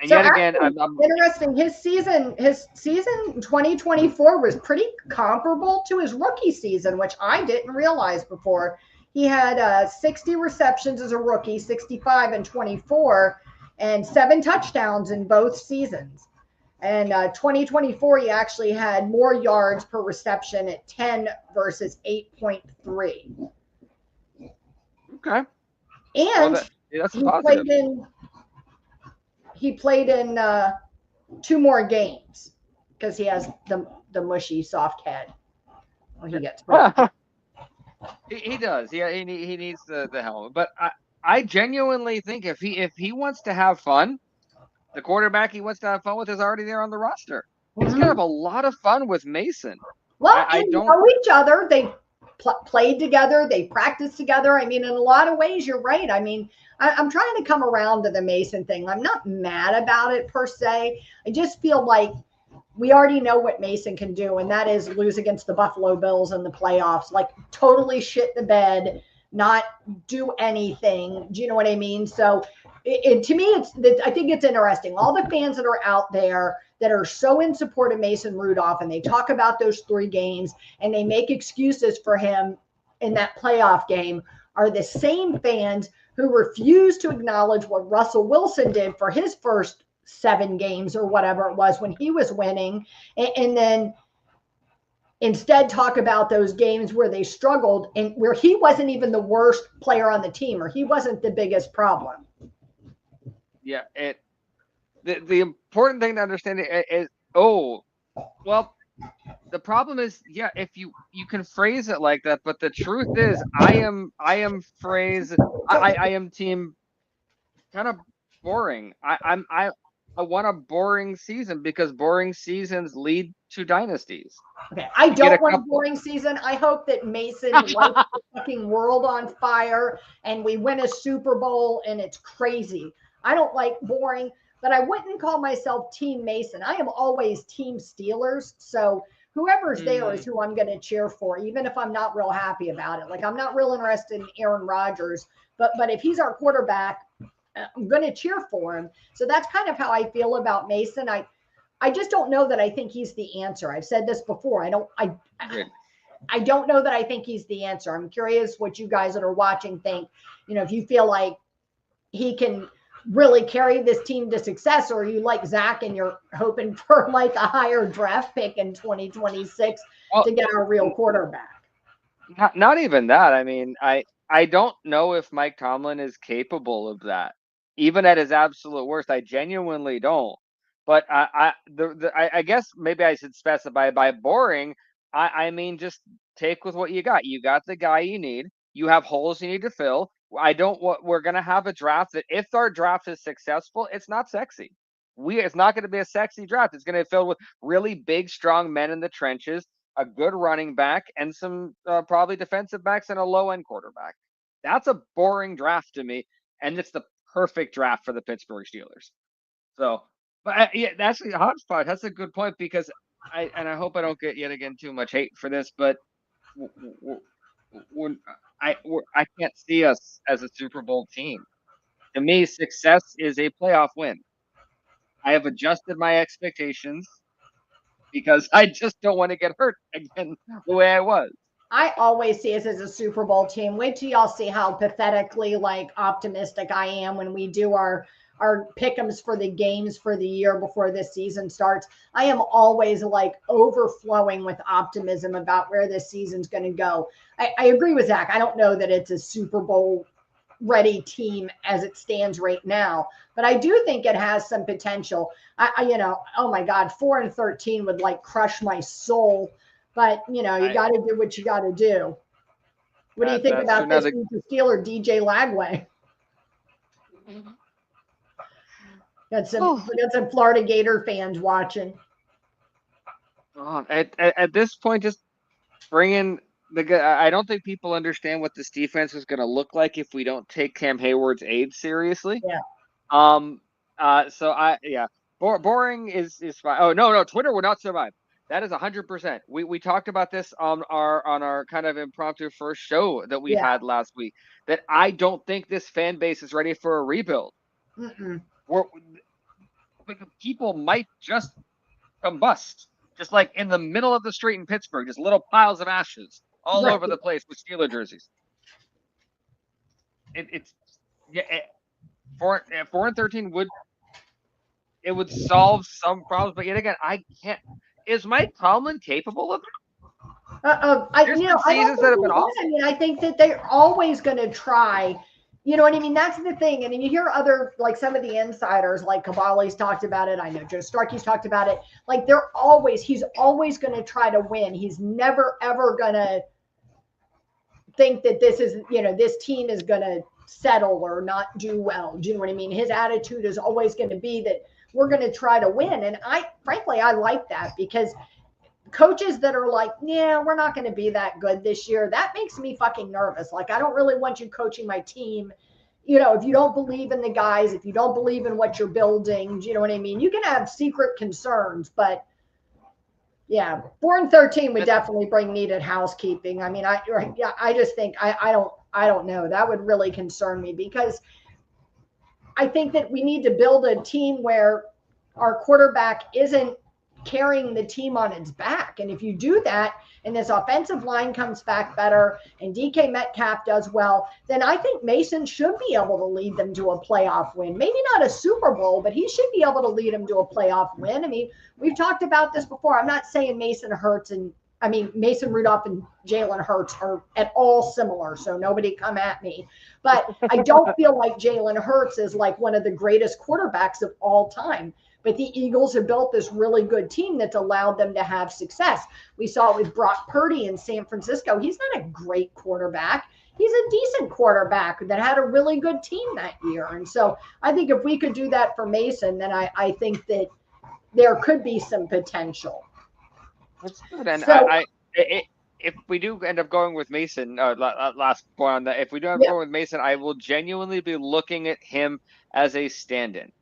Speaker 3: so yet again, I'm
Speaker 2: interesting. His season 2024 was pretty comparable to his rookie season, which I didn't realize before. He had 60 receptions as a rookie, 65 and 24, and 7 touchdowns in both seasons. And 2024, he actually had more yards per reception at 10 versus 8.3.
Speaker 3: Okay.
Speaker 2: And
Speaker 3: that's positive.
Speaker 2: He played in 2 more games because he has the mushy soft head. Well, he gets
Speaker 3: he does. Yeah, he needs the helmet. But I genuinely think if he wants to have fun, the quarterback he wants to have fun with is already there on the roster. He's gonna have a lot of fun with Mason.
Speaker 2: Well, they know each other. They played together. They practiced together. I mean, in a lot of ways, you're right. I mean, I'm trying to come around to the Mason thing. I'm not mad about it per se. I just feel like we already know what Mason can do, and that is lose against the Buffalo Bills in the playoffs, like totally shit the bed, not do anything. Do you know what I mean? So to me, I think it's interesting. All the fans that are out there that are so in support of Mason Rudolph, and they talk about those 3 games and they make excuses for him in that playoff game, are the same fans who refuse to acknowledge what Russell Wilson did for his first 7 games or whatever it was when he was winning, and then instead talk about those games where they struggled and where he wasn't even the worst player on the team, or he wasn't the biggest problem.
Speaker 3: Yeah, the important thing to understand is, The problem is, yeah, if you can phrase it like that, but the truth is, I am team kind of boring. I want a boring season because boring seasons lead to dynasties.
Speaker 2: Okay, I
Speaker 3: You get a
Speaker 2: don't want a
Speaker 3: couple.
Speaker 2: boring season. I hope that Mason lights the fucking world on fire and we win a Super Bowl and it's crazy. I don't like boring, but I wouldn't call myself Team Mason. I am always Team Steelers. So whoever's there is who I'm going to cheer for, even if I'm not real happy about it. Like I'm not real interested in Aaron Rodgers, but if he's our quarterback, I'm going to cheer for him. So that's kind of how I feel about Mason. I just don't know that I think he's the answer. I've said this before. I don't know that I think he's the answer. I'm curious what you guys that are watching think. You know, if you feel like he can really carry this team to success, or you like Zach and you're hoping for like a higher draft pick in 2026 to get our real quarterback.
Speaker 3: Not even that. I mean, I don't know if Mike Tomlin is capable of that, even at his absolute worst. I genuinely don't. But I guess maybe I should specify by boring. I mean, just take with what you got. You got the guy you need. You have holes you need to fill. We're going to have a draft that if our draft is successful, it's not sexy. It's not going to be a sexy draft. It's going to be filled with really big, strong men in the trenches, a good running back, and some probably defensive backs and a low end quarterback. That's a boring draft to me. And it's the perfect draft for the Pittsburgh Steelers. So, but yeah, that's a hotspot. That's a good point because I hope I don't get yet again too much hate for this, but I can't see us as a Super Bowl team. To me, success is a playoff win. I have adjusted my expectations because I just don't want to get hurt again the way I was.
Speaker 2: I always see us as a Super Bowl team. Wait till y'all see how pathetically like optimistic I am when we do our pick'ems for the games for the year before this season starts. I am always like overflowing with optimism about where this season's going to go. I agree with Zach. I don't know that it's a Super Bowl ready team as it stands right now, but I do think it has some potential. Oh my God, 4-13 would like crush my soul. But you got to do what you got to do. What do you think about this Steeler DJ Lagway? Got some Florida Gator fans watching.
Speaker 3: At this point, just bring in I don't think people understand what this defense is going to look like if we don't take Cam Hayward's aid seriously.
Speaker 2: Yeah.
Speaker 3: Boring is fine. Oh no, Twitter would not survive. That is 100%. We talked about this on our kind of impromptu first show that we had last week. That I don't think this fan base is ready for a rebuild. People might just combust, just like in the middle of the street in Pittsburgh, just little piles of ashes all over the place with Steeler jerseys. It's 4-13 would solve some problems, but yet again, I can't. Is Mike Tomlin capable of it?
Speaker 2: There's been seasons that have been awful. I mean, I think that they're always going to try. You know what I mean? That's the thing. And you hear other, like some of the insiders, like Cavalli's talked about it. I know Joe Starkey's talked about it. Like he's always going to try to win. He's never, ever going to think that this team is going to settle or not do well. Do you know what I mean? His attitude is always going to be that we're going to try to win. And frankly, I like that because coaches that are like, yeah, we're not going to be that good this year, that makes me fucking nervous. Like, I don't really want you coaching my team. If you don't believe in the guys, if you don't believe in what you're building, do you know what I mean? You can have secret concerns, but yeah, 4-13 would definitely bring needed housekeeping. I mean, I just think I don't know. That would really concern me because I think that we need to build a team where our quarterback isn't carrying the team on its back. And if you do that and this offensive line comes back better and DK Metcalf does well, then I think Mason should be able to lead them to a playoff win. Maybe not a Super Bowl, but he should be able to lead them to a playoff win. I mean, we've talked about this before. I'm not saying Mason hurts and I mean, Mason Rudolph and Jalen Hurts are at all similar, so nobody come at me. But I don't feel like Jalen Hurts is like one of the greatest quarterbacks of all time. But the Eagles have built this really good team that's allowed them to have success. We saw it with Brock Purdy in San Francisco. He's not a great quarterback. He's a decent quarterback that had a really good team that year. And so I think if we could do that for Mason, then I think that there could be some potential.
Speaker 3: That's good. And
Speaker 2: So,
Speaker 3: if we do end up going with Mason, last point on that, if we do end up going with Mason, I will genuinely be looking at him as a stand-in.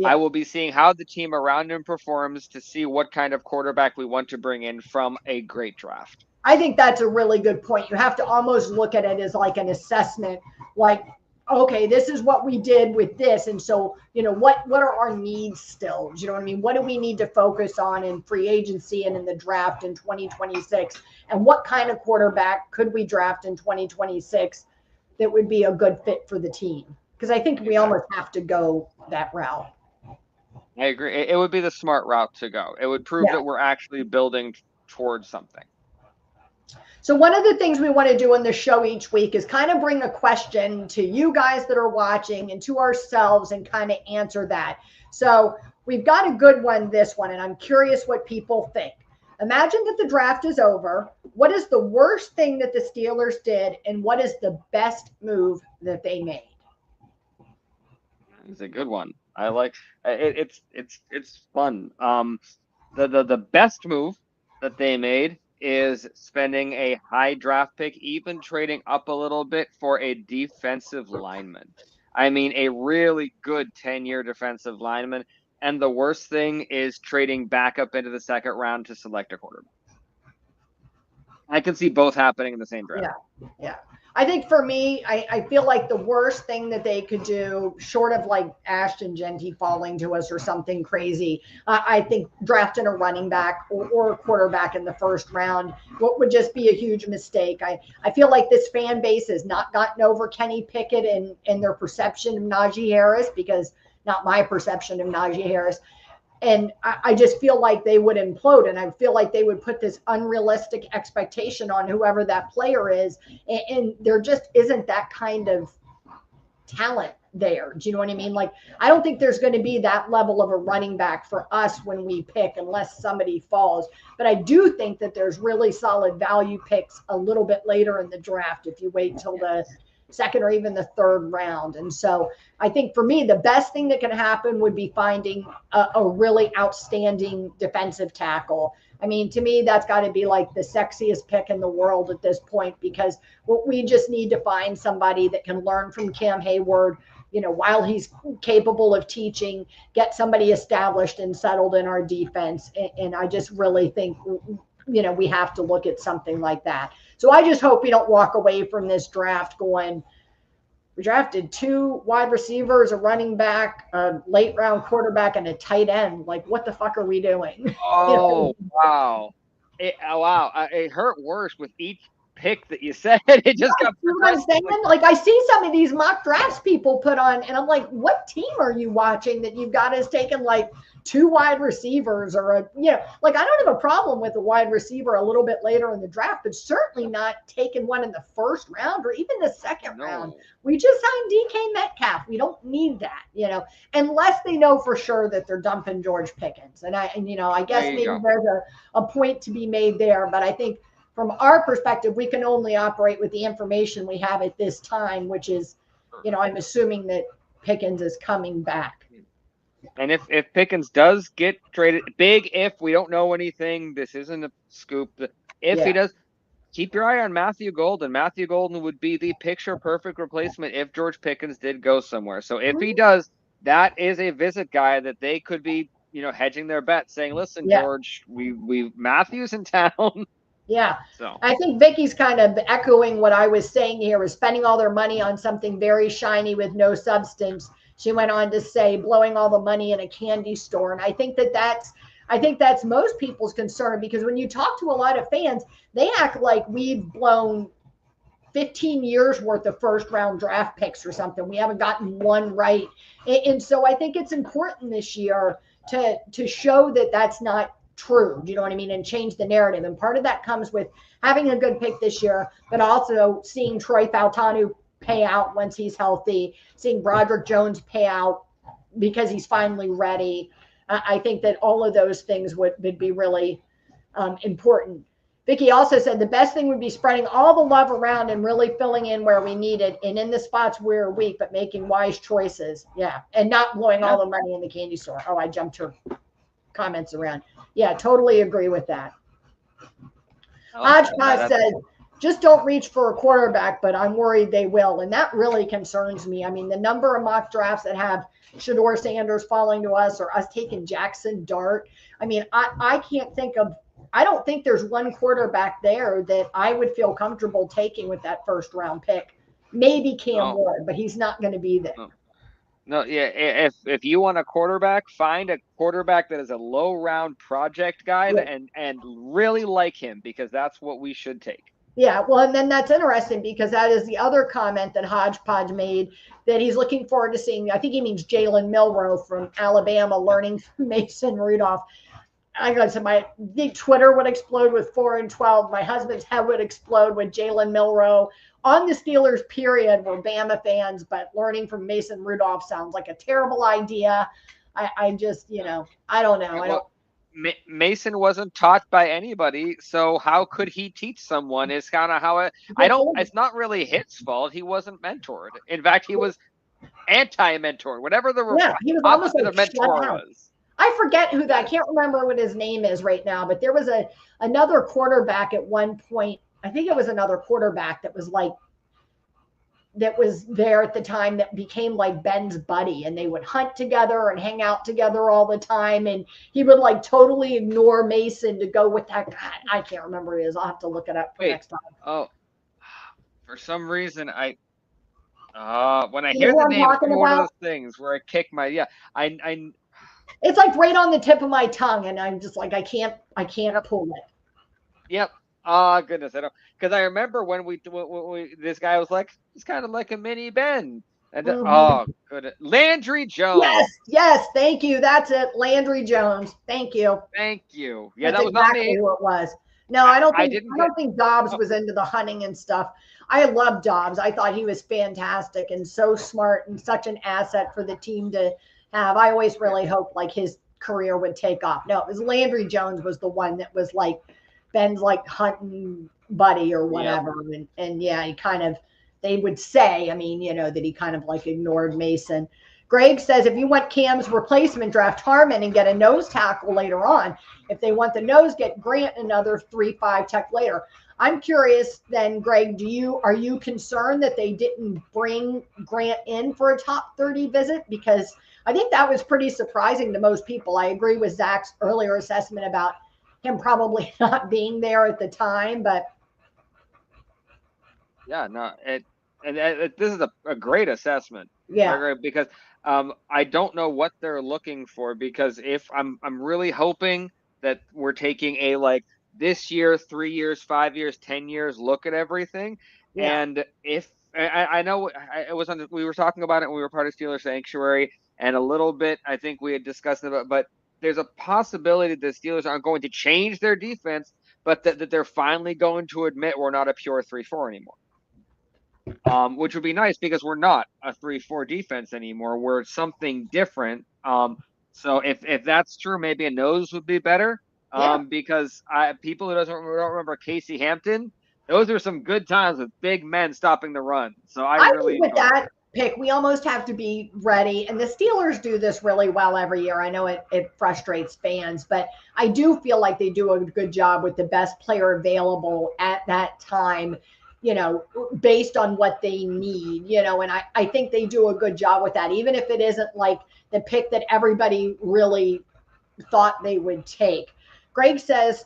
Speaker 3: I will be seeing how the team around him performs to see what kind of quarterback we want to bring in from a great draft.
Speaker 2: I think that's a really good point. You have to almost look at it as like an assessment, like, okay, this is what we did with this. And so, you know, what are our needs still? Do you know what I mean? What do we need to focus on in free agency and in the draft in 2026? And what kind of quarterback could we draft in 2026 that would be a good fit for the team? Because I think we almost have to go that route.
Speaker 3: I agree. It would be the smart route to go. It would prove that we're actually building towards something.
Speaker 2: So one of the things we want to do on the show each week is kind of bring a question to you guys that are watching and to ourselves and kind of answer that. So we've got a good one, this one, and I'm curious what people think. Imagine that the draft is over. What is the worst thing that the Steelers did, and what is the best move that they made?
Speaker 3: It's a good one. I like it. It's fun. The best move that they made is spending a high draft pick, even trading up a little bit for a defensive lineman. I mean, a really good 10-year defensive lineman. And the worst thing is trading back up into the second round to select a quarterback. I can see both happening in the same draft.
Speaker 2: Yeah. I think for me, I feel like the worst thing that they could do, short of like Ashton Genty falling to us or something crazy, I think drafting a running back or a quarterback in the first round, what would just be a huge mistake. I feel like this fan base has not gotten over Kenny Pickett and their perception of Najee Harris, because not my perception of Najee Harris. And I just feel like they would implode, and I feel like they would put this unrealistic expectation on whoever that player is. And there just isn't that kind of talent there. Do you know what I mean? Like, I don't think there's going to be that level of a running back for us when we pick, unless somebody falls. But I do think that there's really solid value picks a little bit later in the draft if you wait till the second or even the third round. And so I think for me, the best thing that can happen would be finding a really outstanding defensive tackle. I mean, to me, that's got to be like the sexiest pick in the world at this point, because we just need to find somebody that can learn from Cam Hayward, you know, while he's capable of teaching, get somebody established and settled in our defense. And I just really think, you know, we have to look at something like that. So I just hope we don't walk away from this draft going, we drafted 2 wide receivers, a running back, a late round quarterback, and a tight end. Like, what the fuck are we doing?
Speaker 3: Oh, wow. It hurt worse with each pick that you said. It just got
Speaker 2: progressively. Like, I see some of these mock drafts people put on, and I'm like, what team are you watching that you've got us taking like 2 wide receivers or like, I don't have a problem with a wide receiver a little bit later in the draft, but certainly not taking one in the first round or even the second round. We just signed DK Metcalf. We don't need that, unless they know for sure that they're dumping George Pickens. And I guess maybe there's a point to be made there, but I think from our perspective, we can only operate with the information we have at this time, which is, I'm assuming that Pickens is coming back.
Speaker 3: And if Pickens does get traded, big if, we don't know anything, this isn't a scoop. If he does, keep your eye on Matthew Golden. Matthew Golden would be the picture-perfect replacement if George Pickens did go somewhere. So if he does, that is a visit guy that they could be, hedging their bet, saying, listen, George, we Matthew's in town.
Speaker 2: Yeah. So I think Vicky's kind of echoing what I was saying here, is spending all their money on something very shiny with no substance. She went on to say blowing all the money in a candy store. And I think that's most people's concern, because when you talk to a lot of fans, they act like we've blown 15 years worth of first round draft picks or something. We haven't gotten one right. And so I think it's important this year to show that that's not true. Do you know what I mean? And change the narrative. And part of that comes with having a good pick this year, but also seeing Troy Fautanu pay out once he's healthy, seeing Broderick Jones pay out because he's finally ready. I think that all of those things would be really important. Vicky also said the best thing would be spreading all the love around and really filling in where we need it and in the spots we're weak, but making wise choices. Yeah. And not blowing all the money in the candy store. Oh, I jumped to comments around. Yeah, totally agree with that. Hodgepodge says, just don't reach for a quarterback, but I'm worried they will. And that really concerns me. I mean, the number of mock drafts that have Shedeur Sanders falling to us or us taking Jackson Dart. I mean, I can't think of, I don't think there's one quarterback there that I would feel comfortable taking with that first round pick. Maybe Cam Ward, but he's not going to be there.
Speaker 3: No, yeah. If you want a quarterback, find a quarterback that is a low round project guy and really like him, because that's what we should take.
Speaker 2: Yeah, well, and then that's interesting because that is the other comment that Hodgepodge made, that he's looking forward to seeing. I think he means Jalen Milroe from Alabama, learning from Mason Rudolph. I got to my Twitter would explode with 4 and 12. My husband's head would explode with Jalen Milroe on the Steelers. Period. We're Bama fans, but learning from Mason Rudolph sounds like a terrible idea. I just, I don't know. I don't.
Speaker 3: Mason wasn't taught by anybody, so how could he teach someone? Is kind of how it's not really his fault. He wasn't mentored. In fact, he was anti-mentored. Whatever the
Speaker 2: he was
Speaker 3: opposite of mentor was.
Speaker 2: I forget who that. I can't remember what his name is right now, but there was another quarterback at one point. I think it was another quarterback that was there at the time that became like Ben's buddy, and they would hunt together and hang out together all the time. And he would like totally ignore Mason to go with that guy. I can't remember who it is. I'll have to look it up for next time.
Speaker 3: Oh, for some reason when I hear the name, it's one of those things where I kick my
Speaker 2: it's like right on the tip of my tongue, and I'm just like I can't pull it.
Speaker 3: Yep. Oh goodness, I don't, because I remember when we this guy was like, he's kind of like a mini Ben, and oh goodness, Landry Jones.
Speaker 2: Yes, thank you. That's it, Landry Jones. Thank you.
Speaker 3: Yeah,
Speaker 2: that's
Speaker 3: that was
Speaker 2: exactly
Speaker 3: not me.
Speaker 2: Who it was. No, I don't think Dobbs was into the hunting and stuff. I love Dobbs. I thought he was fantastic and so smart and such an asset for the team to have. I always really hoped like his career would take off. No, it was Landry Jones was the one that was like Ben's like hunting buddy or whatever. Yep. And yeah, he kind of, they would say, I mean, that he kind of like ignored Mason. Greg says, if you want Cam's replacement, draft Harmon and get a nose tackle later on. If they want the nose, get Grant another 3-5 tech later. I'm curious then, Greg, are you concerned that they didn't bring Grant in for a top 30 visit? Because I think that was pretty surprising to most people. I agree with Zach's earlier assessment about him probably not being there at the time, but
Speaker 3: yeah, no, this is a great assessment.
Speaker 2: Yeah,
Speaker 3: because I don't know what they're looking for, because if I'm really hoping that we're taking a like this year, 3 years, 5 years, 10 years look at everything. Yeah. And if I know it was we were talking about it when we were part of Steelers Sanctuary, and a little bit I think we had discussed it, but there's a possibility the Steelers aren't going to change their defense, but that they're finally going to admit we're not a pure 3-4 anymore. Which would be nice, because we're not a 3-4 defense anymore. We're something different. So if that's true, maybe a nose would be better. Because people who don't remember Casey Hampton, those are some good times with big men stopping the run. So I really
Speaker 2: with that pick, we almost have to be ready. And the Steelers do this really well every year. I know it frustrates fans, but I do feel like they do a good job with the best player available at that time, based on what they need, and I think they do a good job with that, even if it isn't like the pick that everybody really thought they would take. Greg says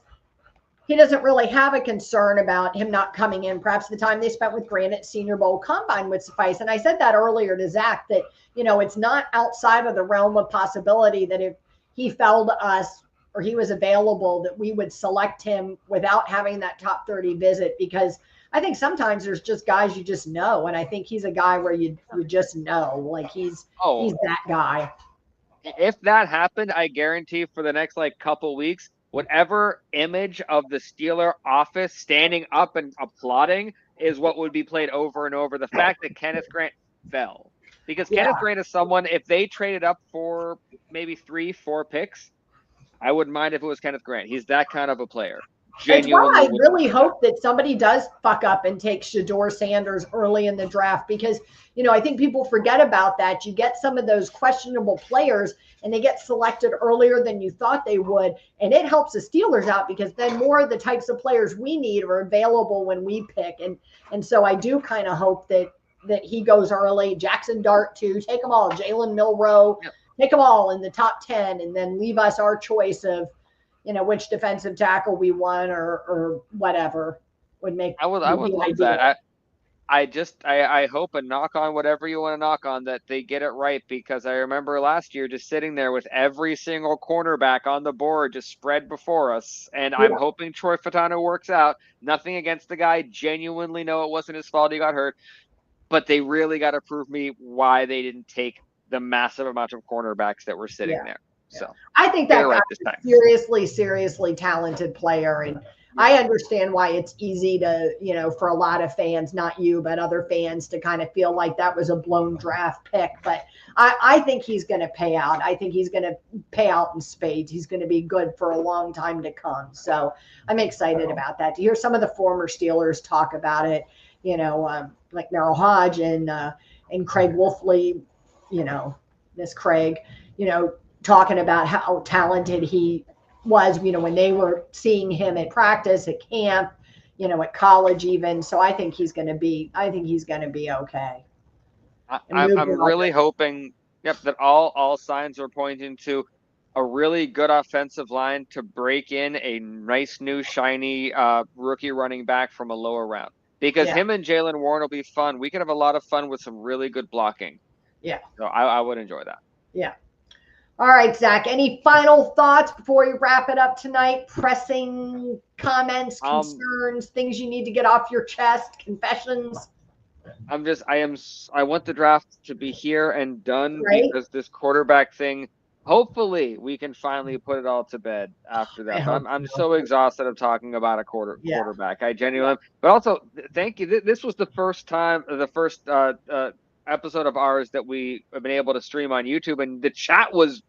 Speaker 2: he doesn't really have a concern about him not coming in. Perhaps the time they spent with Grant at Senior Bowl Combine would suffice. And I said that earlier to Zach, that, it's not outside of the realm of possibility that if he fell to us or he was available, that we would select him without having that top 30 visit, because I think sometimes there's just guys you just know. And I think he's a guy where you just know, like he's that guy.
Speaker 3: If that happened, I guarantee for the next couple weeks, whatever image of the Steeler office standing up and applauding is what would be played over and over. The fact that Kenneth Grant fell. Because Kenneth Grant is someone, if they traded up for maybe 3-4 picks, I wouldn't mind if it was Kenneth Grant. He's that kind of a player.
Speaker 2: It's why I really hope that somebody does fuck up and take Shedeur Sanders early in the draft, because, you know, I think people forget about that. You get some of those questionable players and they get selected earlier than you thought they would. And it helps the Steelers out because then more of the types of players we need are available when we pick. And so I do kind of hope that he goes early. Jackson Dart too. Take them all. Jalen Milroe. Yep. Take them all in the top 10 and then leave us our choice of, you know, which defensive tackle we want or whatever would make.
Speaker 3: I would love that. I hope, and knock on whatever you want to knock on, that they get it right, because I remember last year just sitting there with every single cornerback on the board just spread before us. And I'm hoping Troy Fatano works out. Nothing against the guy. Genuinely know it wasn't his fault he got hurt. But they really got to prove me why they didn't take the massive amount of cornerbacks that were sitting there. So
Speaker 2: I think that guy's a seriously talented player. And I understand why it's easy to, you know, for a lot of fans, not you, but other fans, to kind of feel like that was a blown draft pick. But I think he's going to pay out. I think he's going to pay out in spades. He's going to be good for a long time to come. So I'm excited about that. To hear some of the former Steelers talk about it, you know, like Merrill Hodge and Craig Wolfley, you know, Miss Craig, you know, talking about how talented he was, you know, when they were seeing him at practice, at camp, you know, at college even. So I think he's going to be okay.
Speaker 3: I'm really hoping, that all signs are pointing to a really good offensive line to break in a nice new shiny rookie running back from a lower round, because him and Jalen Warren will be fun. We could have a lot of fun with some really good blocking. Yeah. So I would enjoy that.
Speaker 2: Yeah. All right, Zach, any final thoughts before we wrap it up tonight? Pressing comments, concerns, things you need to get off your chest, confessions?
Speaker 3: I want the draft to be here and done, because this quarterback thing, hopefully we can finally put it all to bed after that. I'm so exhausted of talking about a quarterback. I genuinely, but also thank you. This was the first episode of ours that we have been able to stream on YouTube, and the chat was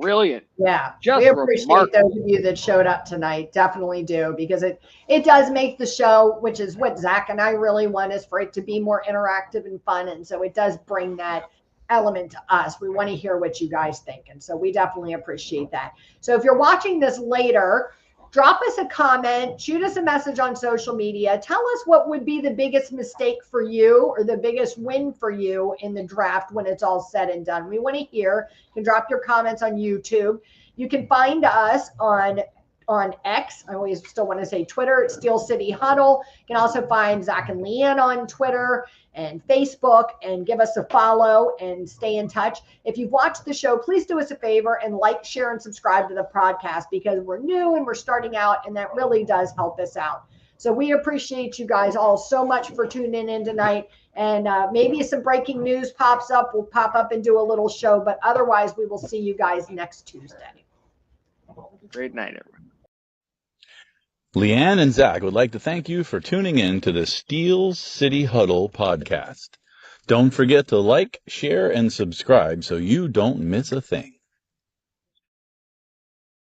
Speaker 3: brilliant.
Speaker 2: Yeah, we appreciate those of you that showed up tonight. Definitely do, because it does make the show, which is what Zach and I really want, is for it to be more interactive and fun. And so it does bring that element to us. We want to hear what you guys think. And so we definitely appreciate that. So if you're watching this later, drop us a comment, shoot us a message on social media. Tell us what would be the biggest mistake for you or the biggest win for you in the draft when it's all said and done. We want to hear. You can drop your comments on YouTube. You can find us on X. I always still want to say Twitter. It's Steel City Huddle. You can also find Zach and LeeAnn on Twitter and Facebook, and give us a follow and stay in touch. If you've watched the show, please do us a favor and like, share, and subscribe to the podcast, because we're new and we're starting out, and that really does help us out. So we appreciate you guys all so much for tuning in tonight. And maybe some breaking news pops up. We'll pop up and do a little show, but otherwise we will see you guys next Tuesday.
Speaker 3: Great night, everyone.
Speaker 1: LeeAnn and Zach would like to thank you for tuning in to the Steel City Huddle podcast. Don't forget to like, share, and subscribe so you don't miss a thing.